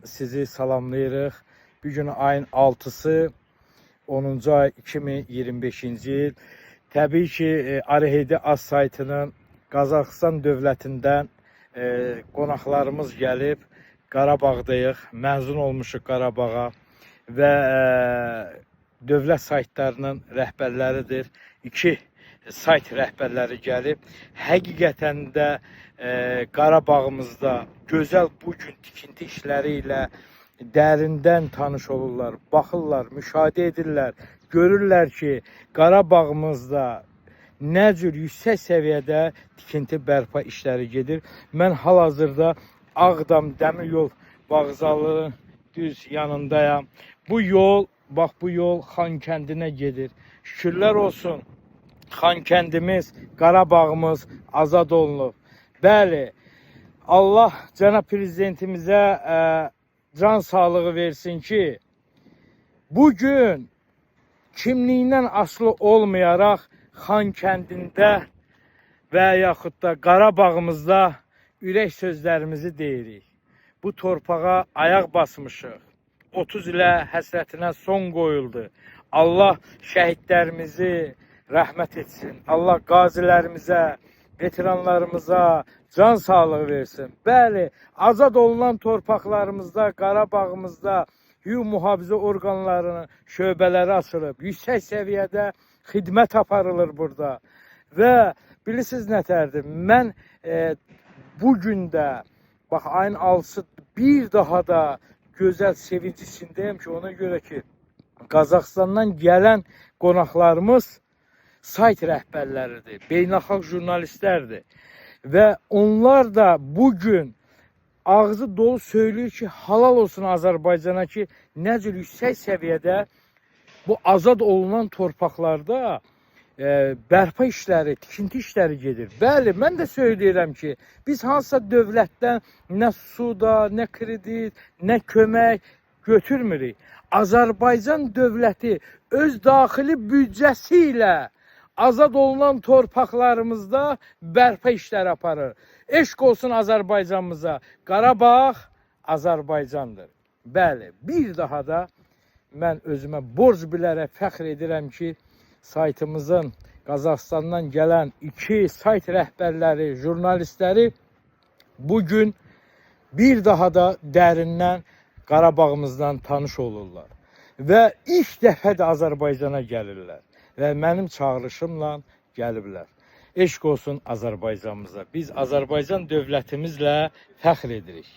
Sizi salamlayırıq. Bugün ayın 6-sı 10-cu ay 2025-ci il. Təbii ki, Ariheydi Az saytının Qazaxıstan dövlətindən qonaqlarımız gəlib. Qarabağdayıq, məzun olmuşuq Qarabağa və dövlət saytlarının rəhbərləridir. İki sayt rəhbərləri gəlib. Həqiqətən də Qarabağımızda gözəl bugün tikinti işləri ilə dərindən tanış olurlar, baxırlar, müşahidə edirlər, görürlər ki, Qarabağımızda nə cür yüksək səviyyədə tikinti bərpa işləri gedir. Mən hal-hazırda Ağdam Dəmir Yol Vağzalının düz yanındayam. Bu yol, bax bu yol Xankəndinə gedir. Şükürlər olsun, Xankəndimiz, Qarabağımız azad olunub. Bəli, Allah cənab prezidentimizə can sağlığı versin ki, bugün kimliyindən asılı olmayaraq Xankəndində və yaxud da Qarabağımızda ürək sözlərimizi deyirik. Bu torpağa ayaq basmışıq. 30 ilə həsrətinə son qoyuldu. Allah şəhidlərimizi rəhmət etsin. Allah qazilərimizə, veteranlarımıza can sağlığı versin. Bəli, azad olunan torpaqlarımızda, Qarabağımızda hüquq mühafizə orqanlarının şöbələri açılıb. Yüksək səviyyədə xidmət aparılır burada. Və bilirsiniz nətərdir? Mən bugün də, bax ayın 6-sı bir daha da gözəl sevinç içindəyim ki, ona görə ki, Qazaxıstandan gələn qonaqlarımız sayt rəhbərləridir, beynəlxalq jurnalistlərdir. Və onlar da bugün ağzı dolu söylüyor ki, halal olsun Azərbaycana ki, nə cür yüksək səviyyədə bu azad olunan torpaqlarda bərpa işləri, tikinti işləri gedir. Bəli, mən də söyləyirəm ki, biz hansısa dövlətdən nə suda, nə kredit, nə kömək götürmürük. Azərbaycan dövləti öz daxili büdcəsi ilə azad olunan torpaqlarımızda bərpa işləri aparır. Eşq olsun Azərbaycanımıza. Qarabağ Azərbaycandır. Bəli, bir daha da mən özümə borc bilərək fəxr edirəm ki, saytımızın Qazaxıstandan gələn iki sayt rəhbərləri, jurnalistləri bugün bir daha da dərindən Qarabağımızdan tanış olurlar. Və ilk dəfə də Azərbaycana gəlirlər. Və mənim çağrışımla gəliblər. Eşq olsun Azərbaycanımıza. Biz Azərbaycan dövlətimizlə fəxr edirik.